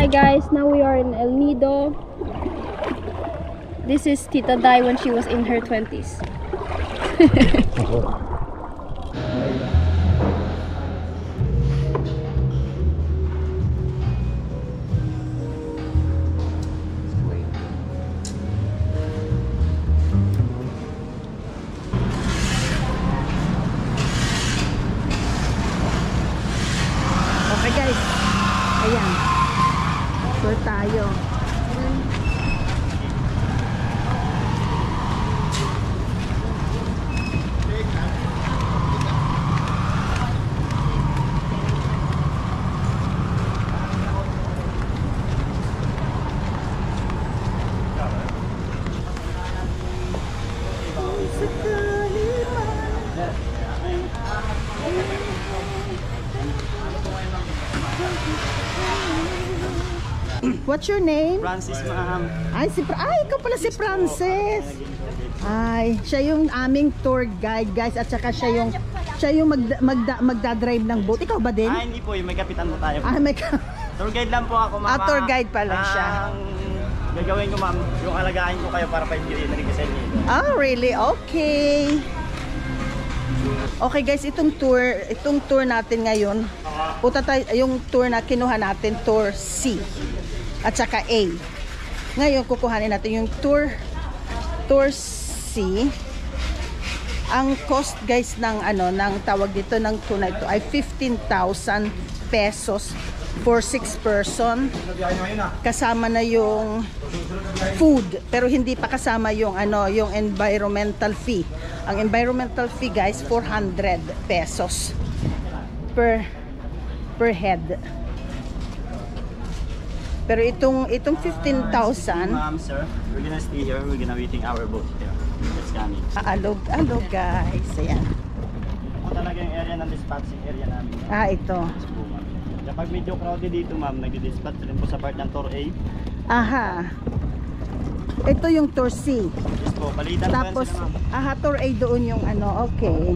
Hi guys, now we are in El Nido. This is Tita Dai when she was in her 20s. Okay guys, ayan, tour tayo. What's your name? Francis, ma'am. Ay, ikaw pala si Francis. Ay, siya yung aming tour guide, guys, at saka siya yung magdadrive ng boat. Ikaw ba din? Hindi po, may kapitan po tayo. May tour guide lang po ako, ma'am. tour guide pala siya. Ang gagawin ko, ma'am, yung alagaan ko kayo para pa-enjoy na rin sa inyo. Oh, really? Okay. Okay guys, itong tour natin ngayon, punta tayo, yung tour na kinuha natin, tour C at saka A. Ngayon kukuhanin natin yung tour C. Ang cost guys ng ng tawag dito ng tour na ito ay 15,000 pesos for 6 person. Kasama na yung food, pero hindi pa kasama yung yung environmental fee. Ang environmental fee guys 400 pesos per head. Pero itong 15,000, ma'am, sir, we're gonna stay here. We're gonna waiting our boat here. It's coming. Alog guys, ayan. Ito talaga yung area ng dispatching area namin. Ito. Kapag medyo crowded dito, ma'am, nag-dispatch rin po sa part ng tour A. Aha. Ito yung tour C. Yes po, palitan po yan sila, ma'am. Tour A doon yung okay.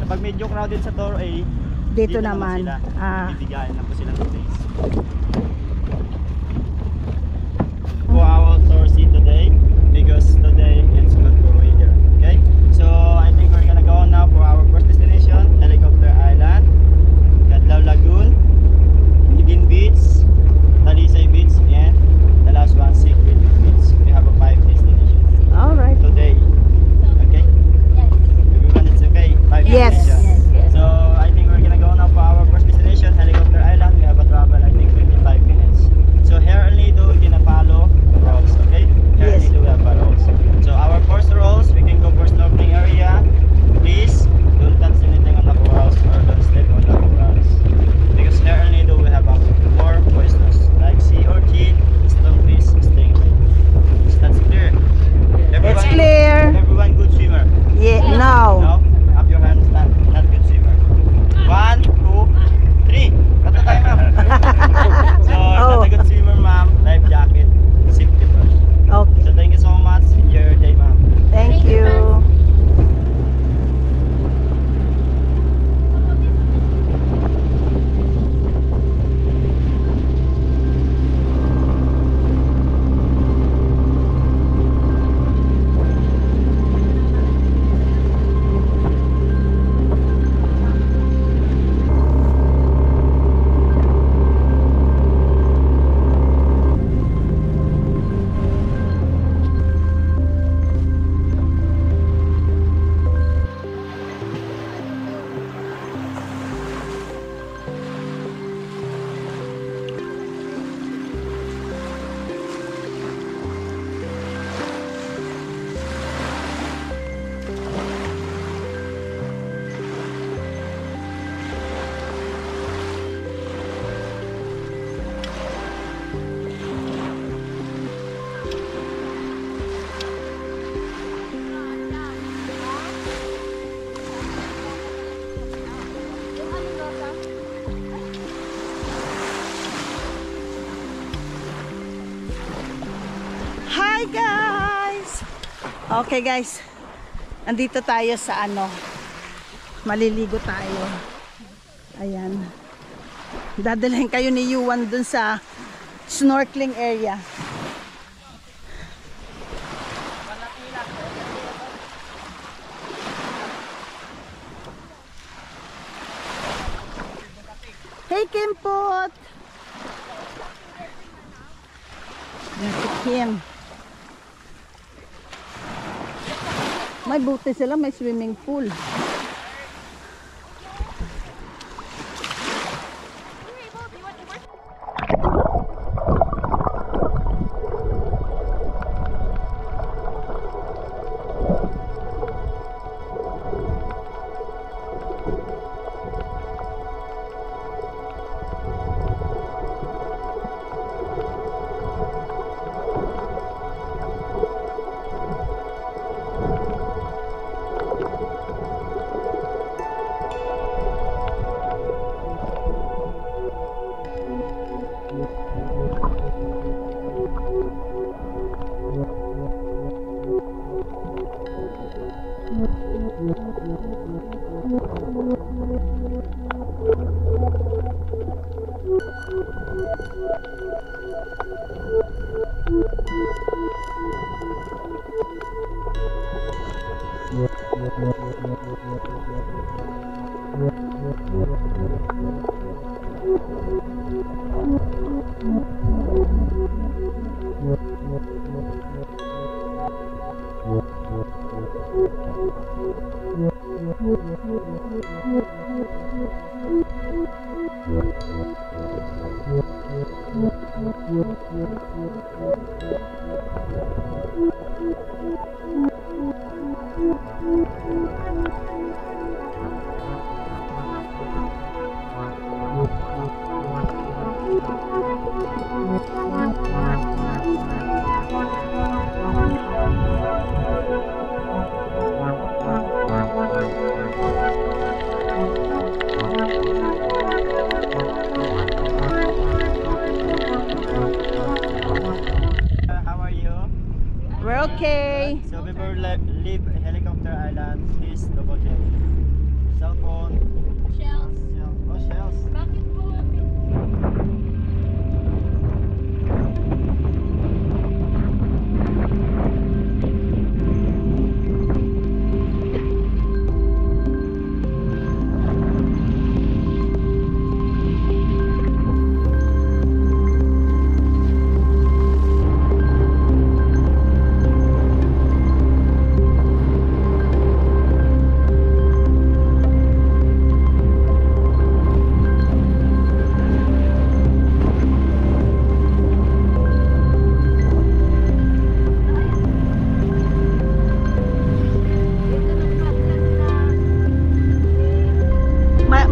Kapag medyo crowded sa tour A, dito naman sila. Bibigayan na po sila ng place. For our tour C today, because today it's good for weather. Okay? So, I think we're gonna go now for our first destination, Helicopter Island, Gadlaw Lagoon, Midin Beach, Talisay Beach, and the last one, Secret Beach. We have a 5 destinations. Alright. Today. Okay? Everyone, it's okay? 5 Yes. destinations. So, I think we're gonna go now for our first destination, Helicopter Island. We have a travel, I think, 25 minutes. So, here only do we're gonna follow roads, okay? Here Yes. only do we have roads. So, our first roads, we can go for snorkeling area. Please, don't touch anything on the corals or don't step on the corals. Because here only do we have more poisonous, like sea urchin, stonefish, stingray. So, that's clear. It's clear. Everyone good swimmer? Yeah, no. No? Up your hands, not good swimmer. 1, 2, 3. Kata tayo, ma'am. So, not a good swimmer, ma'am. Life jacket, safety first. Okay. So, thank you so much. Enjoy your day, ma'am. Thank you. Hi guys! Okay guys, andito tayo sa maliligo tayo. Ayan. Dadalhin kayo ni Yuan dun sa snorkeling area. Hey, Kimpot! Yan si Kim. May buti sila, may swimming pool. How are you? We're okay. So before we leave Helicopter Island, please double check. Cell phone. Shells. Oh, shells. Bakit po?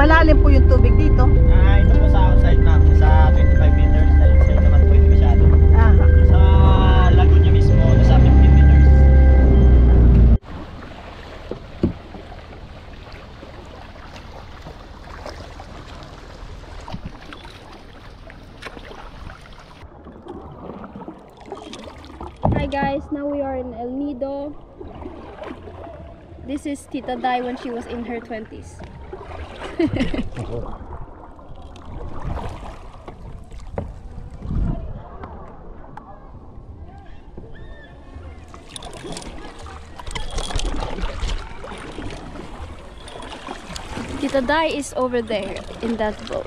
Malalim po yung tubig dito. Ito po sa outside ma'am, sa 25 meters. Sa inside naman po, hindi masyado. Aha. Sa lagoon niya mismo, sa 15 meters. Hi guys, now we are in El Nido. This is Tita Dai when she was in her 20s. Tita Dai is over there in that boat.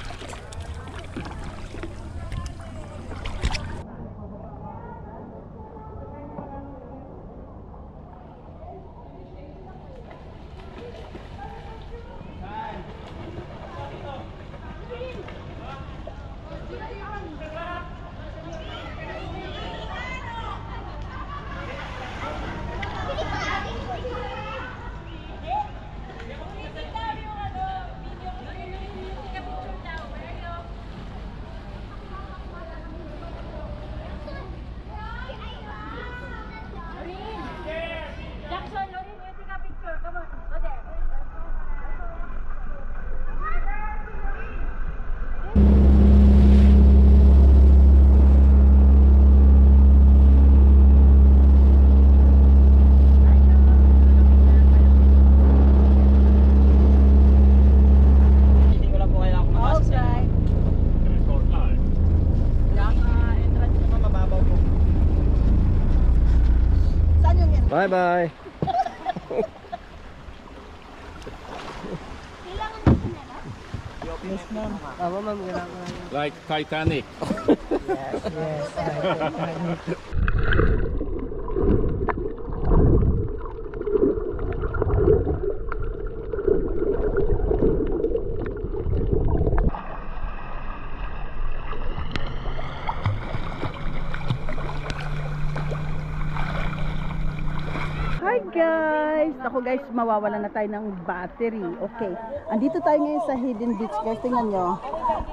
Bye bye. Yes, ma'am. Tama, ma'am. Like Titanic. Hi guys! Ako guys, mawawala na tayo ng battery. Okay. Andito tayo ngayon sa Hidden Beach guys. Tingnan nyo.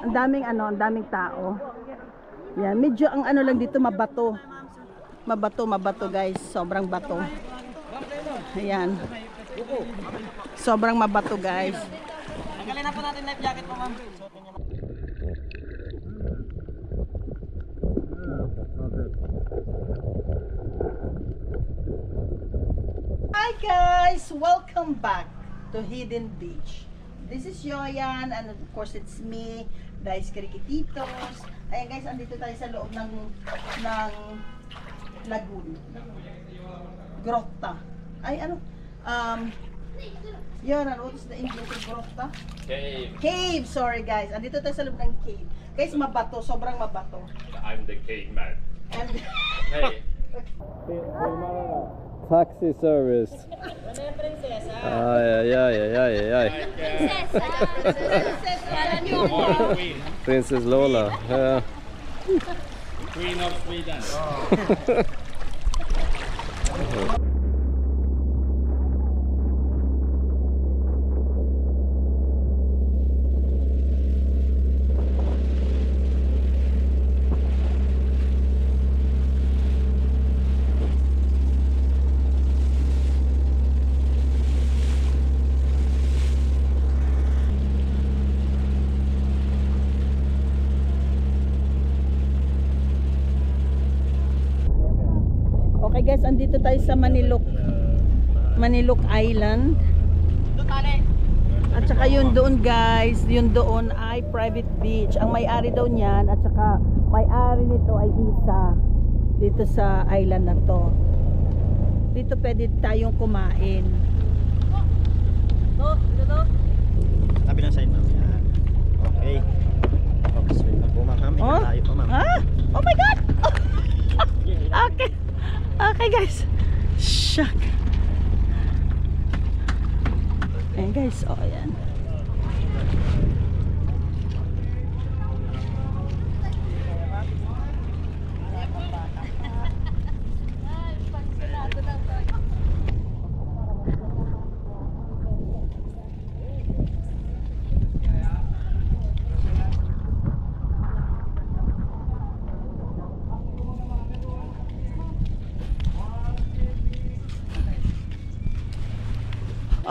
Ang daming tao. Yan, medyo ang ano lang dito mabato. Mabato guys. Sobrang bato. Ayan. Sobrang mabato guys. Tanggalin na po natin life jacket mo, ma'am. Hi guys! Welcome back to Hidden Beach. This is Yoyan and of course it's me, Dice Kirikititos. Ayan guys, andito tayo sa loob ng lagoon. Grotto. Ay ano? Yoyan, what is the English of grotto? Cave. Cave! Sorry guys. Andito tayo sa loob ng cave. Guys, mabato. Sobrang mabato. I'm the caveman. And Hey. Taxi service. Ay. Princess Lola. Yeah. Queen of Sweden. okay guys, andito tayo sa Manilok Island. At saka yun doon guys, yun doon ay private beach. Ang may-ari daw niyan at saka may-ari nito ay isa dito sa island na to. Dito pwede tayong kumain. Tabi ng side, ma'am. Yan. Okay. Okay, sweet na po, ma'am. Oh? Tayo po, ma'am. Ah? Oh my god! Okay. Okay guys. Shock. Ayan guys. Oh, ayan.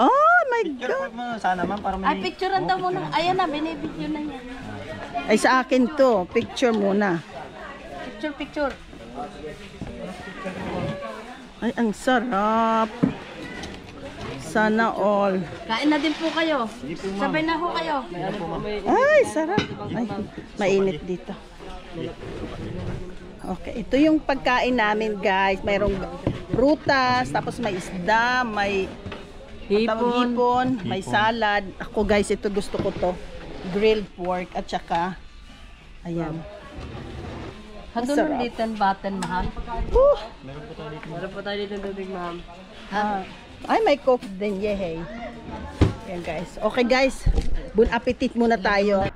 Oh my Picture god. mo sana, ma'am, para may... Ay, picturean daw muna. Ayan na, binibidyo na niya. Ay sa akin to. Picture muna. Picture. Ay ang sarap. Sana all. Kain na din po kayo. Sabay na ho kayo. Ay, sarap. Ay, mainit dito. Okay, ito yung pagkain namin, guys. Mayroong prutas, tapos may isda, may hipon, may salad. Ako, guys, ito gusto ko to. Grilled pork at saka ayan. Hando Sarap. ng Little Button, mahal. Meron po tayo dito tubig, ma'am. Ay, may coke din, yehey. Ayan, guys. Okay, guys. Bon appetit muna tayo.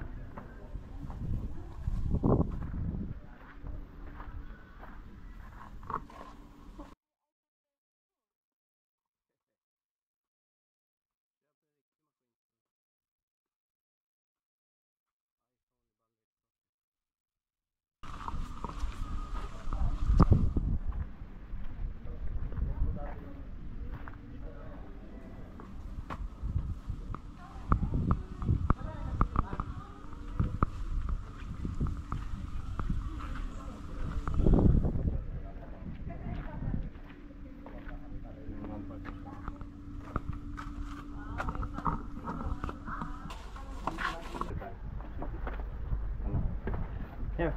Here.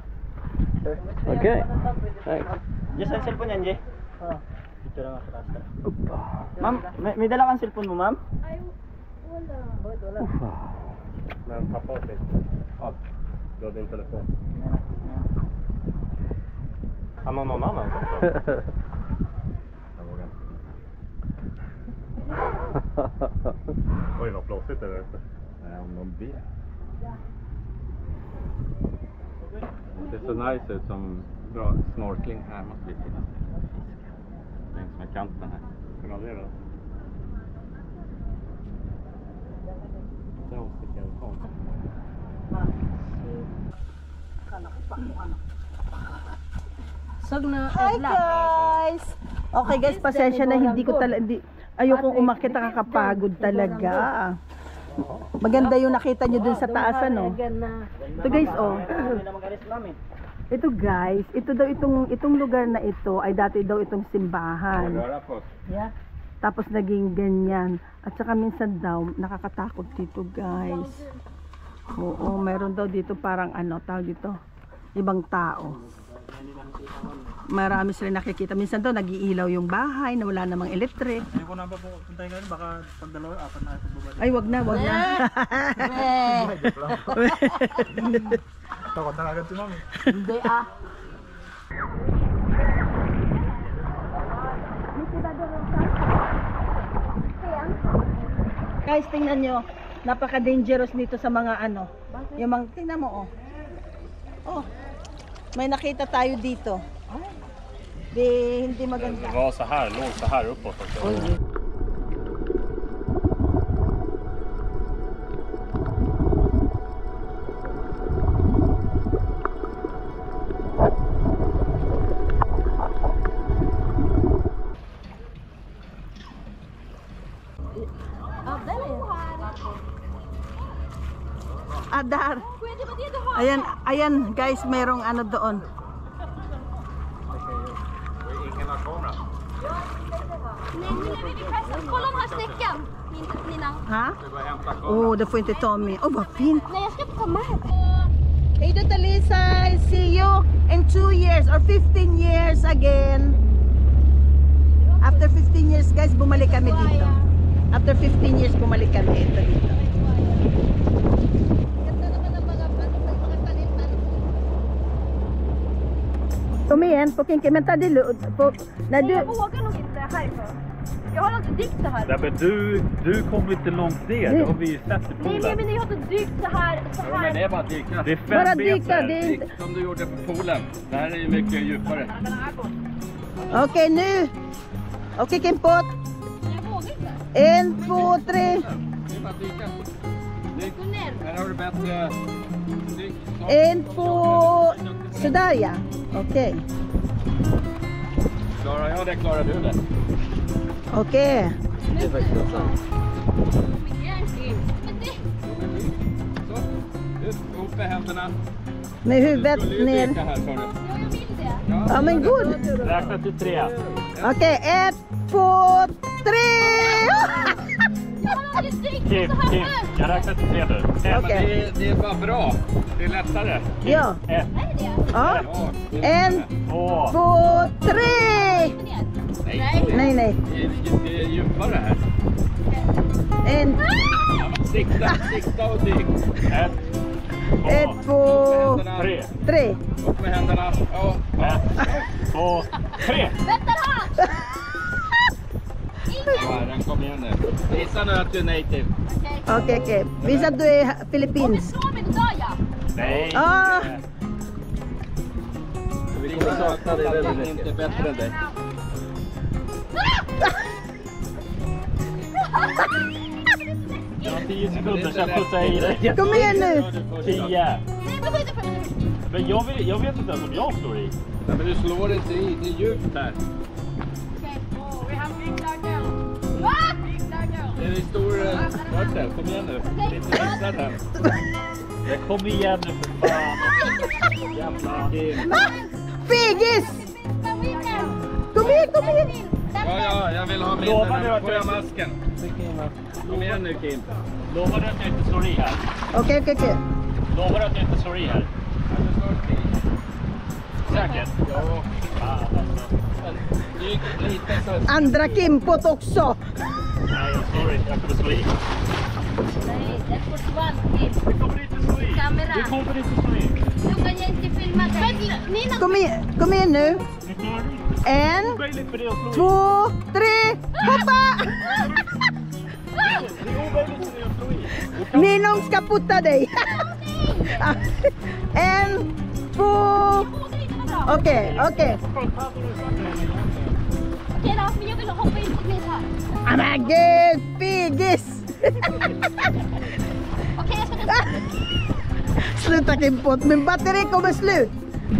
Okay. Thanks. Just ang cellphone yan, Jay. Picture nga sa taas. Ma'am, may dala kang cellphone mo, ma'am? Bakit wala? Men pappa har sitt. Ja. Du har din telefon. Han har någon annan också. Jag vågar inte. Oj, vad blåsigt är det ute. Nej, om någon ber. Det ser nice ut som bra snorkling här. Måste vi finnas längs med kanten här. Kan man det då? Sag na Hi guys! Okay guys, pasensya na hindi ko talaga ayokong umakyat, nakakapagod talaga. Maganda yung nakita nyo dun sa taas ano. Ito guys oh. Ito guys, ito daw itong lugar na ito ay dati daw itong simbahan. Yeah. Tapos naging ganyan. At saka minsan daw nakakatakot dito guys. Oo, meron daw dito parang ano, tawag dito, ibang tao. Marami sila nakikita. Minsan daw nag-iilaw yung bahay na wala namang electric. Hindi ko na ba po puntahin ngayon, baka pag dalawa, apat na ito bubalik. Ay, wag na, wag na. Takot na agad si mami. Hindi ah. Guys, tingnan nyo. Napaka-dangerous nito sa mga ano. Yung mga, tingnan mo oh. Oh, may nakita tayo dito. Hindi maganda. Det var så här, låg så här uppåt också. Adar. Ayan, ayan guys, merong ano doon. Kolla den här snäckan, Nina. Ha? Oh, det får inte ta med. Oh, vad fint. Nej, jag ska inte ta med. Hey, Dr. Lisa, I see you in 2 years or 15 years again. After 15 years, guys, bumalik kami dito. After 15 years, bumalik kami ito dito. Kom igen, på Kinky, men ta det lugnt. När du... Jag vågar nog inte härifrån. Jag har inte dykt så här. Nej, men du kom inte långt ner, det har vi ju sett i Nej, poolen. men jag har inte dykt så här. Ja, men det är bara att dyka. Det är 5 Bara meter. dyka, det är inte... Som du gjorde på poolen. Det här är ju mycket djupare. Okej, nu. Okej, Kimpot. Jag vågar inte. 1, 2, 3. Det är bara att dyka. Dyk. Gå ner. Här har du bättre... Dyk. 1, 2. Sådär ja. Okej. Klarar jag det, klarar du det. Okej. Det är faktiskt sant. Men det... Så, ut, upp med händerna. Med huvudet Du skulle ju ner. dyka här, sa du. Ja, jag vill det. Ja, men god. Räkna till 3. Okej, 1, 2, 3. Jag har aldrig dykt Kim, så här Kim, förut. jag räknar till 3 nu. Men Okej. det är bara bra. Det är lättare. Ja. 1. Är det det? Ja. 1, 1, 2. 2, 3. Ner. Nej, nej. Det är djupare här. 1, Sikta och dyk. 1, 2, 3. 3. Upp med händerna. Ja. 1, 2, 3. Vänta då! Ja, den kom igen nu. Visa nu att du är native. Okej, okej. Visa att du är Om du Filippins. slår mig, då dör jag. Nej. Ah. Vi kommer sakna dig väldigt mycket. Inte bättre än dig. Jag har 10 sekunder så jag pussar i dig. Kom igen nu. 10. Nej, men skjuter på mig. Men jag vet inte ens om jag slår i. Nej, men du slår inte i. Det är djupt här. Okej. Oh, we have big dark girl. Va? Big dark girl. Det är en stor mörtel. Kom igen nu. Det är inte missat än. Kom igen nu för fan. Jävla Kim. Fegis! Kom igen, kom igen. Ja, jag vill ha min. Får jag masken? Kom igen nu Kim. Lovar du att jag inte slår i här? Okej, okej, okej. Lovar du att jag inte slår i här? Säkert? Ja. Fan alltså. Andra Kimpot också. Sorry, jag kommer slå i. Nej, det är fortfarande film. Det kommer inte slå i. Kamera. Det kommer inte slå i. Du kan ju inte filma dig. Nina! Kom igen nu. Ni klarar det. En, Omöjligt för det att slå i. 2, 3, hoppa! Det är omöjligt för det att slå i. Ninong ska putta dig. En, 2, okej. Okej då, men jag vill hoppa in på min här. Ah, men gud, pigis! Okej, jag ska ta. Sluta Kimpot, min batteri kommer slut.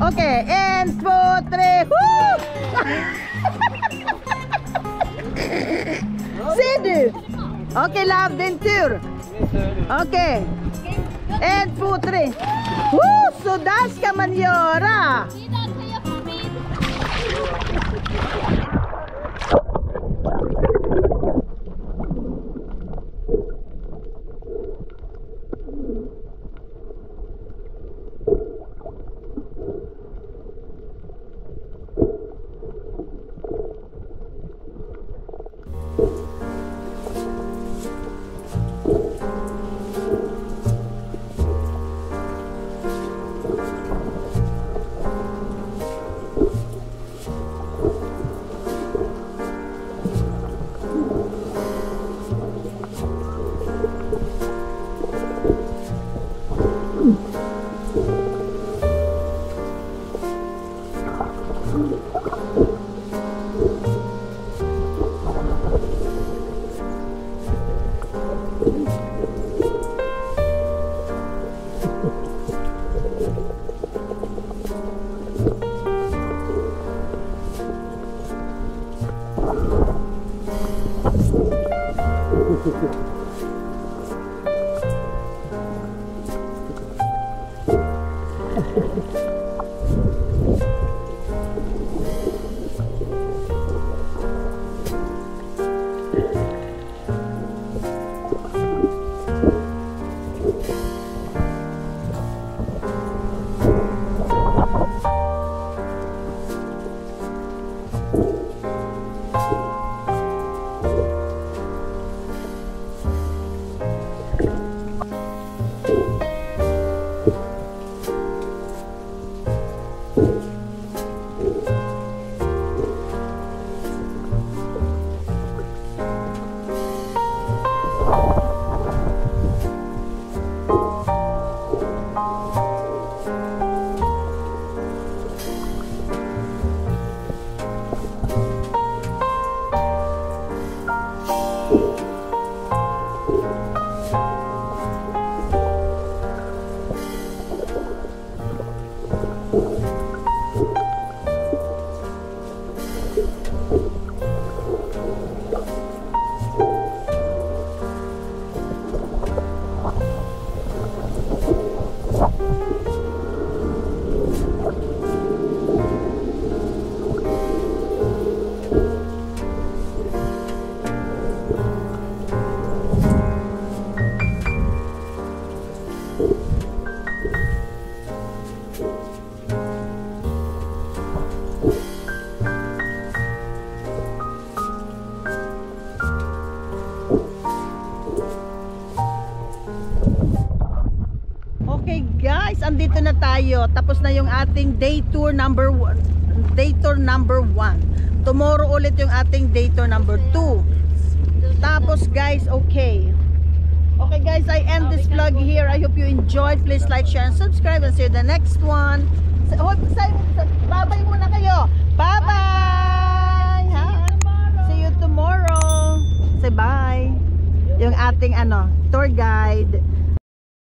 Okej, 1, 2, 3, woo! Ser du? Okej, love, din tur. Okej, 1, 2, 3. Woo! Så där ska man göra. Nina, kan jag få min? Okay guys, andito na tayo. Tapos na yung ating day tour number 1. Day tour number 1. Tomorrow ulit yung ating day tour number 2. Tapos guys, okay. Okay guys, I end this vlog here. I hope you enjoyed. Please like, share, and subscribe. And see you the next one. Bye-bye muna kayo. Bye-bye! See you tomorrow. Say bye. Yung ating tour guide.